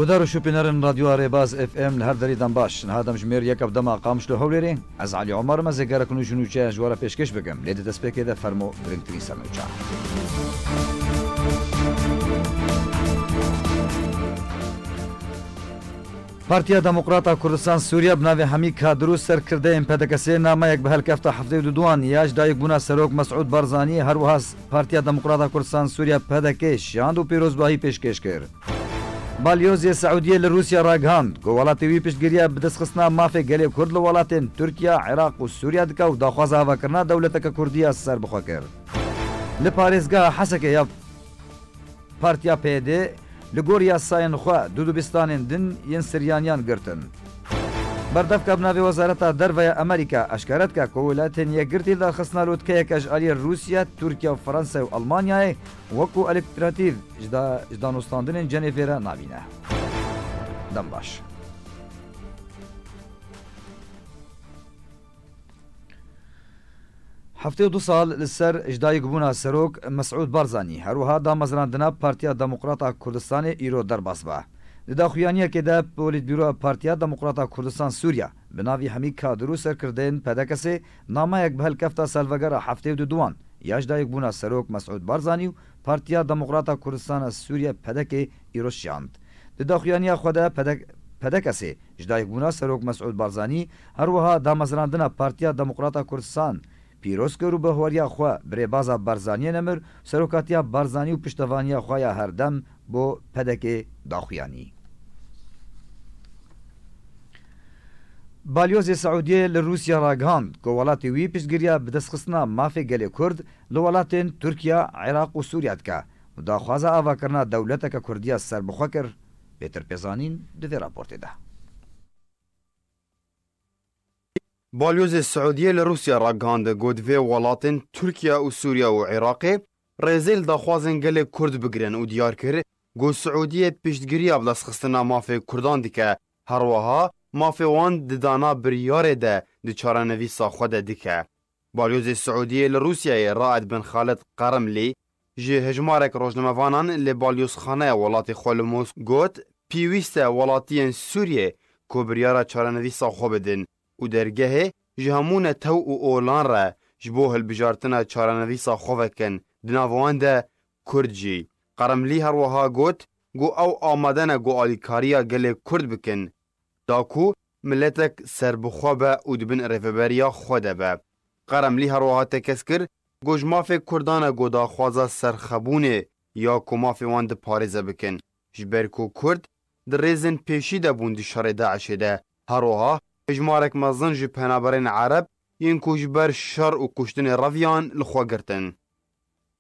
ودار شوبينرن راديو ريباز اف ام لهر دريدان باش هذا مجمير يكف دما قامش له هوليري از علي عمر ما زگار کنو جنو چه جوارا پیشکش بگم لید دست پکه ده فرمو برنگترین سرنوچا پارتیا دموکراتا کردستان سوریا بناوی همی کادرو سر کرده این پدکسی نامه یک به هلکفت هفته دوان یاج دایک بونا سروک مسعود بارزانی هر وهاس پارتیا دموکراتا کردستان سوریا پدکش یاند و پیروزباهی پیشکش کرد بالیوزی سعودیه لروسیا راگهاند گو ولاتی وی پشتگیریا بدستخصنا مافی گلی کرد لولاتین ترکیه عراق و سوریا دکا و داخواز هوا کرنا دولتک کردیا سر بخوا کرد لپاریزگاه حسکه یا پارتیا پیده لگوریا ساین خوا دودوبستانین دن ین سریانیان گرتن بردف کبناوی وزارت دروی امریکا اشکارت که کولاتین یک گرتی درخصنا لود که یک اجالی روسیا ترکیه و فرانسه و المانیای وکو الکتراتیو جدانوستاندن جنیفیرا نابینه دم باش هفته دو سال لسر اجدای گبونا سروک مسعود بارزانی هروها دا مزراندنا پارتیا دموکراتا کردستان ایرو در باسبا لدا خویانیه که دا پولیت بیرو پارتیا دموکراتا کردستان سوریا بناوی همی کادرو سر کردین پدکسی نامه یک بهل کفتا سالوگر هفته دو دوان یاج دا یک بونا سروک مسعود بارزانی و پارتیا دموکراتا کردستان سوریا پدک ایرو شیاند لدا خویانیه خود پدکسی اجدا یک بونا سروک مسعود بارزانی هروها دا مزراندنا پارتیا دموکراتا کردستان پیروز کرو به هوریا خوا بری بازا بارزانی نمر سروکاتیا بارزانی و پشتوانیا خوایا هر دم بو پدک داخویانی بالیوز سعودیه لروسیا راگهاند گو ولاتی وی پشتگیریا بدستخصنا مافی گلی کرد لولاتین ترکیه عراق و سوریا دکا و داخوازا آوا کرنا دولتک کردیا سر بخوا کر پیتر پیزانین دوی راپورتی ده بالیوز سعودیه لروسیا راگهاند گودوی ولاتین ترکیه و سوریا و عراق رزیل داخوازن گل کرد بگرن و دیار کر گو سعودیه پشتگیری بدستخصنا مافی کردان دیکه هروها مافی وان ددانا بریاره ده دچارنوی ساخوده دیکه بالیوز سعودیه لروسیا رائد بن خالد قرملی جه هجمارک روزنموانان لبالیوز خانه ولاتی خولموس گوت پیویست ولاتین سوریه کو بریاره چارنوی ساخو بدن و درگه جهمون تو و اولان را جبوه البجارتنا چارنویسا خوفکن دناوان ده کردجی قرملی هر وها گوت گو او آمدن گو آلیکاریا گل کرد بکن داکو ملتک سربخوا به و دبن رفبریا خوده به قرملی هر وها تکس کر گو جماف کردان گو داخوازا سرخبونه یا کو مافی وان ده پارزه بکن جبرکو کرد در ریزن پیشی ده بوندی شر داعشه ده هر وها اجمارک مزن جی پنابرین عرب ین کوجبر شر و کشتن رویان لخوا گرتن.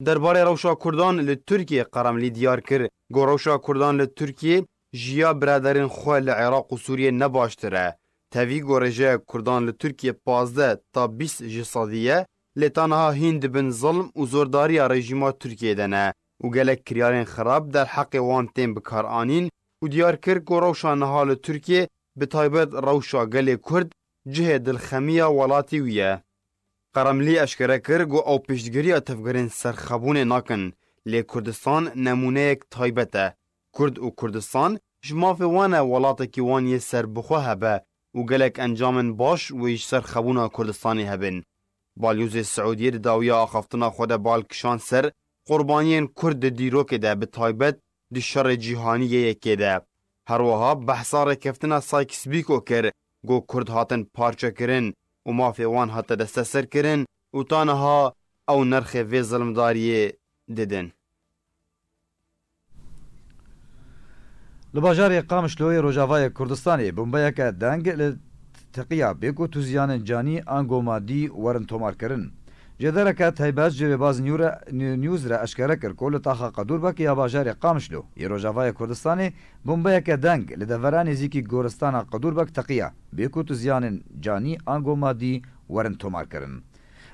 درباره روشا کردان لترکیه قرملی دیار کر گو روشا کردان لترکیه جیا برادرین خواه لعراق و سوریه نباشتره. تاوی گو رجه کردان لترکیه 15 تا 20 جسادیه لتانها هند بن ظلم و زورداری رژیما ترکیه دنه و گلک کریارین خراب در حق وان تیم بکار آنین و دیار کر گو روشا نهال ترکیه به تایبت روشا گل کرد جه دلخمیه ولاتی ویه. قرملی اشکره کر گو او پیشتگیری اتفگرین سرخبون ناکن لی کردستان نمونه یک تایبته. کرد و کردستان جماف وانه ولاته کی وانی سر بخواه هبه و گلک انجامن باش و ایش سرخبون کردستانی هبن. بالیوز سعودیه داویه آخفتنا خود بالکشان سر قربانین کرد دیروک ده به تایبت دشار جیهانیه یکی ده. هروها بحثار کفتنا سایکس بیکو کر گو کرد هاتن پارچه کرن و مافی وان هات دسته سر کرن و تانها او نرخ وی ظلمداریه دیدن. Li bajarê Qamişloyê Rojavayê Kurdistanê bombeyeke deng li teqiya bêk û tuziyanên canî an gomadî werin tomarkirin. Jêdereke taybet ji Vêbaz News re eşkere kir ku li taxa Qedûrbekê ya bajarê Qamişlo yê Rojavayê Kurdistanê bombeyeke deng li devera nêzîkî goristana Qedûrbek teqiya bêk û tuziyanên canî an gomadî werin tomarkirin.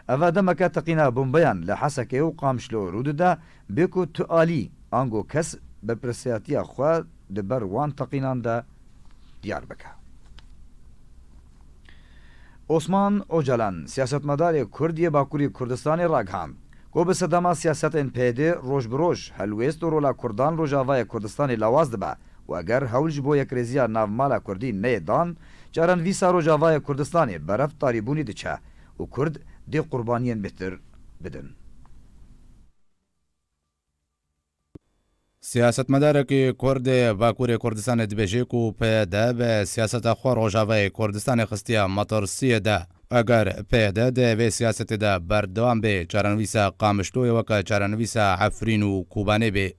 Ev demeke teqîna bombeyan li Hesekê û Qamişlo rû dide bêk û tu alî ango kes bi pirsiyatiya xwe di ber wan teqînan de diyar bike. Osman Öcalan siyasetmedarê Kurdiyê Bakurî Kurdistanê ragihand ku bi sedema siyasetên pêdê roj bi roj helwêst û rola Kurdan Rojavayê Kurdistanê lawaz dibe û eger hewl ji bo yekrêziya navmala Kurdî neyê dan caran vîsa Rojavayê Kurdistanê beref tarîbûnê diçe û Kurd dê qurbaniyên bêhtir bidin. Siyasetmedarekî Kurdê Bakurê Kurdistanê dibêje ku PYD bi siyaseta xwe Rojavayê Kurdistanê xistiya metirsiyê de eger PYD dê vê siyasetê de berdewam bê çarenivîsa Qamişloyê weke çarenivîsa Efrîn û Kobanê bê.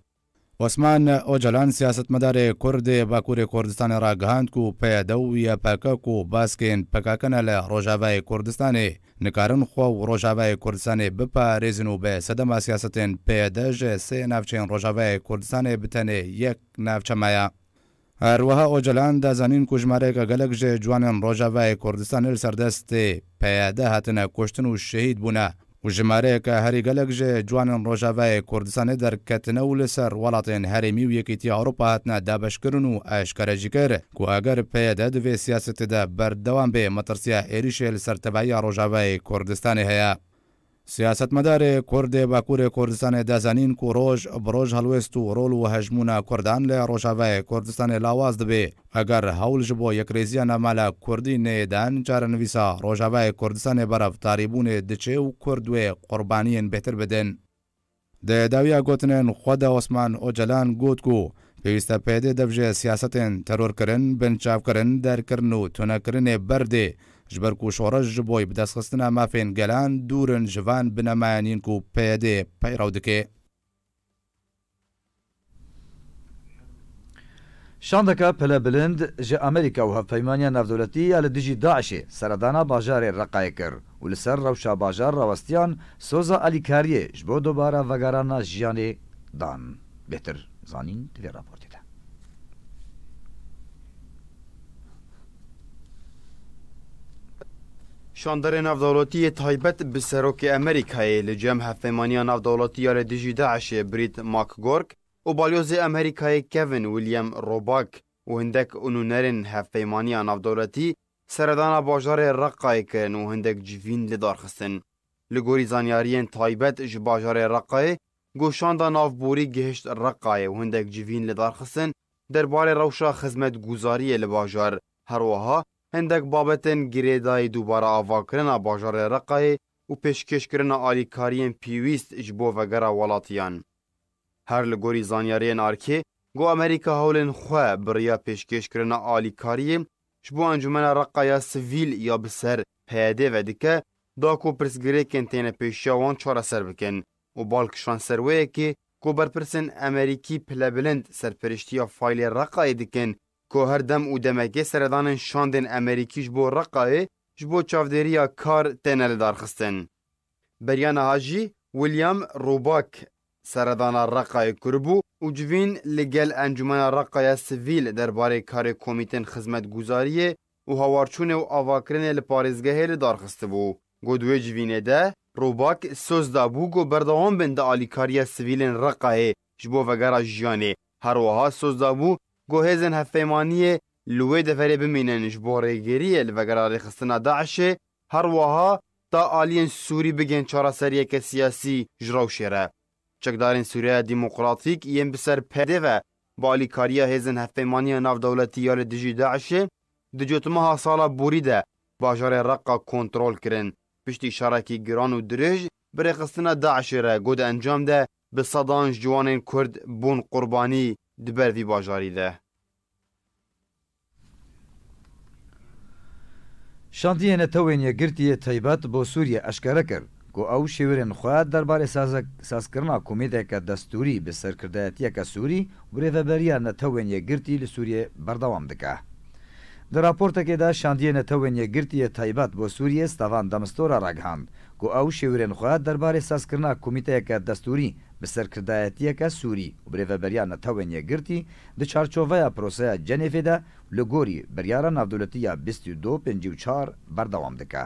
Osman Öcalan siyasetmedarê Kurdê Bakurê Kurdistanê ragihand ku PYD û YPK ku baskên PKK li Rojavayê Kurdistanê nikarin xwe û Rojavayê Kurdistanê biparêzin û bi sedema siyasetên PYD ji sê navçeyên Rojavayê Kurdistanê bi tenê yek navçe maya. Herwiha Öcalan dizanîn ku jimareka gelek ji ciwanên Rojavayê Kurdistanê li ser destê PYD hatine kuştin û şehîd bûne û jimareyeke herî gelek ji ciwanên Rojavayê Kurdistanê derketine û li ser welatên herêmî û Yekîtiya Ewropa hatine dabeşkirin û eşkere jî kir ku eger PYD di vê siyasetê de berdewam bê metirsiya êrişê li ser tevahiya Rojavayê Kurdistanê heye. Siyasetmedarê Kurdê Bakurê Kurdistanê dizanîn ku roj bi roj helwest û rol û hejmûna Kurdan li Rojavayê Kurdistanê lawaz dibe eger hewl ji bo yekrêziya navmala Kurdî neyê dan carenivîsa Rojavayê Kurdistanê beref tarîbûnê diçe û Kurd wê qurbaniyên bêhtir bidin. Di dawiya gotinên xwe de Osman Öcalan got ku pêwîst PYD dev ji siyasetên terorkirin, binçavkirin, derkirin û tunekirinê berdê ji ber ku şoreş ji bo bidestxistina mafên gelan dûrin ji van binemeyanîn ku PYD peyraw dike. Şandeka pelebilind ji Amerîka û hevpeymaniya navdewletî ya li dijî Daişê seredana bajarê Reqayê kir û li ser rewşa bajar rawestiyan soza alîkariyê ji bo dobara vegerana jiyanê dan. Bêhtir zanîn divê raportê de. Şandarê navdewletiyê taybet bi serokê Amerîkayê li cem hevpeymaniya navdewletiya li dijî Daişê Brît McGurk û balyozê Amerîkayê Kevin William Rourke û hindek nûnerên hevpeymaniya navdewletî seredana bajarê Reqayê kirin û hindek civîn li darxistin. Li gorî zanyariyên taybet ji bajarê Reqayê goşanda navborî gihişt Reqayê û hindek civîn li darxistin derbarê rewşa xizmetguzariyê li bajar. Her wiha hindek babetên girêdayî dubara avakirina bajarê Reqayê û pêşkêşkirina alîkariyên pîwîst ji bo vegera welatiyan. Her li gorî zanyariyên arkê got Amerîka hewlên xwe biriya pêşkêşkirina alîkariyê ji bo encumena Reqaya sivîl ya bi ser PYD ve dike da ku pirsgirêkên têne pêşiya wan çareser bikin û balkişan serweyekê ku berpirsên Amerîkî pilebilind serpirîştiya faylê Reqayê dikin ku her dem û demekê seredanên şandên Amerîkî ji bo Reqayê ji bo çavdêriya kar têne li darxistin. Beryana jî William Rourke seredana Reqayê kiribû û civîn li gel encumena Reqaya sivîl derbarê karê komîtên xizmetguzariyê û hawarçûnê û avakirinê li parêzgehê li darxistibû. Got wê civînê de Rourke söz dabû got berdewam bin di alîkariya sivîlên Reqayê ji bo vegera jiyanê. Her wiha söz dabû got hêzên hevpeymaniyê li wê deverê bimînin ji bo rêgeriyê li vegera rêxistina Daişê her wiha da aliyên Sûrî bigên çareseriyeke siyasî ji rewşê re. Çekdarên Sûriya Demokratîk yên bi ser PYD ve bi alîkariya hêzên hevpeymaniya navdewletî ya li dijî Daişê di cotmeha sala borî de bajarê Reqa kontrol kirin. Piştî şarekî giran û dirêj bi rêxistina Daişê re got encam de bi sedan ji ciwanên Kurd bûn qurbanî di ber vî bajarî de. Şantiyên netewên yekgirtiyê taybet bo Sûriye eşkere kir کو ئەو شێورên xwe derbarê sazkirina komîteka destûrî bi serkirdeyetiyeka Sûrî birêveberiya netewên yekgirtî li Sûriyê berdewam dike. Di raportekê de şandiyê netewên yekgirtiyê taybet bo Sûriyê stavan demstora ragihand ku ew şêwirên xwe derbarê sazkirina komîteyeka destûrî bi serkirdeyetiyeka Sûrî û birêveberiya netewên yekgirtî di çarçoveya proseya Cenêvê de li gorî biryara navdewletiya 2254 berdewam dike.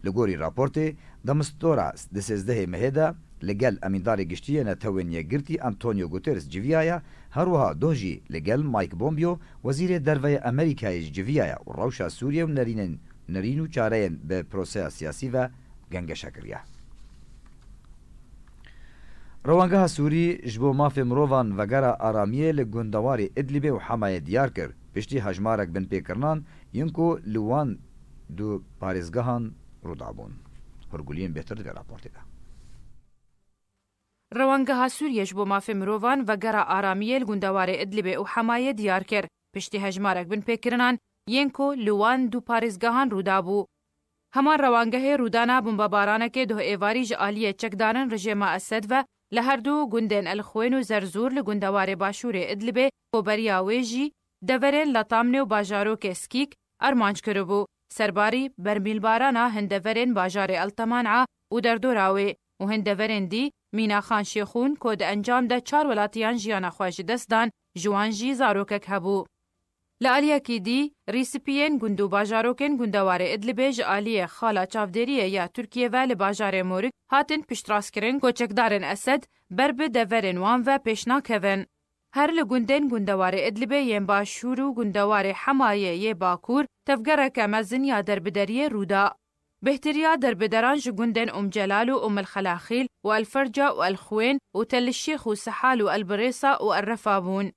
Li gorî raportê demstora di sêzdehê mehê de li gel emîndarê giştiyê netewên yekgirtî Antonio Guterres civiya herwiha doh jî li gel Mike Pompeo wezîrê derveyê Amerîkayê ji civiya û rewşa Sûriye û nerîn û çareyên bi proseya siyasî ve gengeşa kiriye. Rewangeha Sûrî ji bo mafê mirovan vegera aramiyê li gundewarê Idlibê û Hemayê diyar kir piştî hejmarek binpêkirinan yên ku li wan du parêzgehan rûdabûn. Hurguliyên bêhtir divê raportê de. Rewangeha Sûriye ji bo mafê mirovan vegera aramiyê li gundewarê Idlibê û Hemayê diyar kir piştî hejmarek binpêkirinan yên ku li wan du parêzgehan rûdabû. Heman rewangehê rûdana bombebaranekê duh êvarî ji aliyê çekdarin rejêma Esed ve li her du gundên Elxwên û Zerzûr li gundewarê başûrê Idlibê koberiya wê jî deverên Latamnê û bajarokê Skîk armanc kiribû. Serbarî bermîlbarana hindeverên bajarê Elteman'a û derdora wê û hindeverên dî Mînaxan Şêxûn ku di encam de 4 welatiyan jiyana xwe ji dest dan ji wan jî zarokek hebû. Li aliyekî dî rîsipiyên gund û bajarokên gundewarê Idlibê ji aliyê xala çavderiyê ya Tirkiye ve li bajarê Morik hatin piştrastkirin koçekdarên Esed ber bi deverên wan ve pêş nakevin. Her li gundên gundewarê Idlibê yên başûr û gundewarê Hemayê yê Bakur tevgereke mezin ya derbideriyê rûda. Bêhtiriya derbideran ji gundên Celal û Xelaxîl û Elferca û Elxwên û Tellişêx û Sehal û Elbirêsa û Errefa bûn.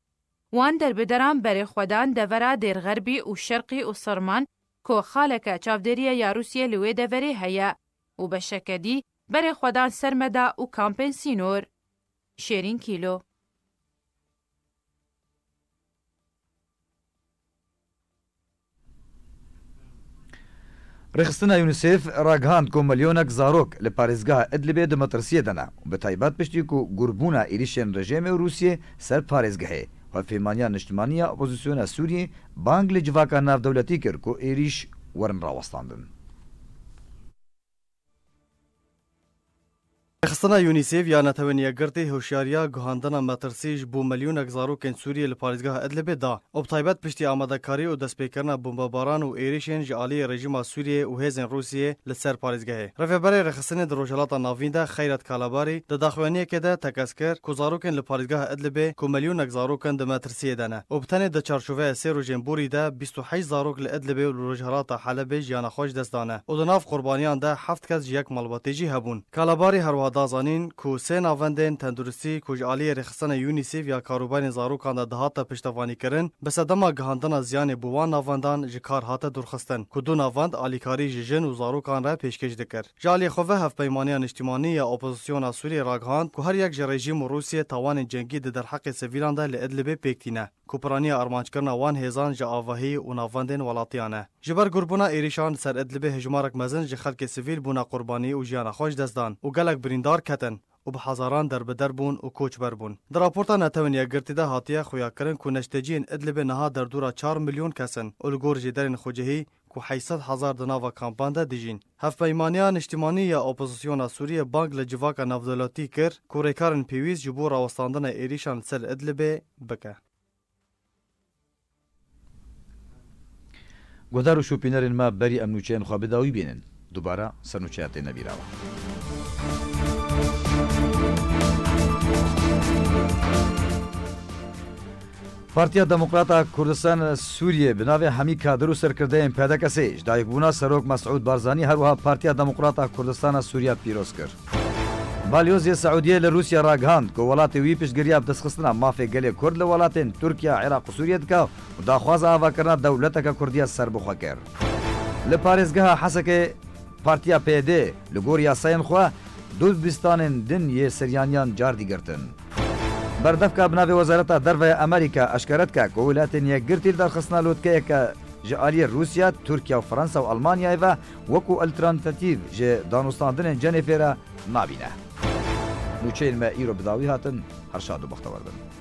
Wan derbideran berê xwedan devera Dêrxerbî û Şerqî û Sirman ku xaleke çavderiya ya Rûsyê li wê deverê heye û beşeke dî berê xwedan Sermeda û kampên Sînor. Şêrîn Kîlo. Rêxistina UNICEF ragihand ku milyonek zarok li parêzgeha Idlibê di metirsiyê de ne û bi taybet piştî ku gurbûna êrişên rejêmê û Rûsyê ser parêzgehê Hevpêmaniya Niştimaniya Opozisyona Sûriyê bang li civaka navdewletî kir ku êrîş werin rawestandin. Rêxistina UNICEF ya netewên yekgirtî hişyariya guhandina metirsî ji bo milyonek zarokên Sûriyê li parêzgeha Idlibê da û bi taybet piştî amadekarî û destpêkirina bombebaran û êrişên ji aliyê rejîma Sûriyê û hêzên Rûsyê li ser parêzgehê. Rêveberê rêxistinê di Rojhilata Navîn de Xeyret Kalabarî di daxuyaniyekê de tekez kir ku zarokên li parêzgeha Idlibê ku milyonek zarokin di metirsiyê de ne û bi tenê di çarçoveya sê rojên borî de 28 zarok li Idlibê û li Rojhilata Helebê jiyana xwe ji dest dane û di nav qurbaniyan de 7 kes ji yek malbatê jî hebûn. Kalabarî herwiha dazanîn ku sê navendên tenduristî ku ji aliyê rêxistina UNICEF ya karûbarên zarokan de dihata piştevanîkirin bi sedema gihandina ziyanê bi wan navendan ji kar hate durxistin ku du navend alîkarî ji jin û zarokan re pêşkêş dikir. Ji aliyê xwe ve Hevpeymaniya Niştimanî ya Opozisyona Sûriyê ragihand ku her yek ji rejîm û Rûsyê tawanên cengî di derheqê sivîlan de li Idlibê pêktîne ku piraniya armançkirina wan hêzan ji avahî û navendên welatiyan e. Ji ber gurbûna êrişan ser Idlibê hejmarek mezin ji xelkê sivîl bûna qurbanî û jiyana xwe ji dest dan û gelek birîndar ketin û bi hezaran derbider bûn û koçber bûn. Di raporta netewên yekgirtî de hatiye xuyakirin ku neşteciyên Idlibê niha derdora 4 milyon kesin û li gor jêderên xwecihî ku 800,000 di nava kampan de dijîn. Hevpeymaniya Niştimanî ya Opozisyona Sûriyê bang li civaka navdewletî kir ku rêkarên pêwîst ji bo rawestandina êrişan ser Idlibê bike. Guhdar û şûpînerên me berî em nûçeyên xwe bi dawî bînin. Dubara ser nûçeya tê nebîrawa. Partiya Demokrata Kurdistan Sûriyê bi navê Hemî Kadir û serkirdeyên PDKSê ji dayîkbûna Serok Mesûd Barzanî herwiha Partiya Demokrata Kurdistana Sûriya pîroz kir. Balyozê Seûdiyê li Rûsya ragihand ku welatê wî piştgiriya bi destxistina mafê gelê Kurd li welatên Tirkiye, Iraq û Sûriyê dike û daxwaza avakirina dewleteka Kurdiya serbixwe kir. Li parêzgeha Hesekê Partiya PD li gor yasayên xwe du bistanên din yê Siryaniyan car dîgirtin. Berdevka bi navê Wezareta Derveyê Amerîka eşkeret ke ku welatên yekgirtî li derxistina lotkeyeke ji aliyê Rusya, Tirkiye û Fransa û Almanyayê ve wekû alternatîv ji danûstandinên cenê fêre nabîne. Nûçeyên me îro bi dawî hatin, her şad û bextewar bin.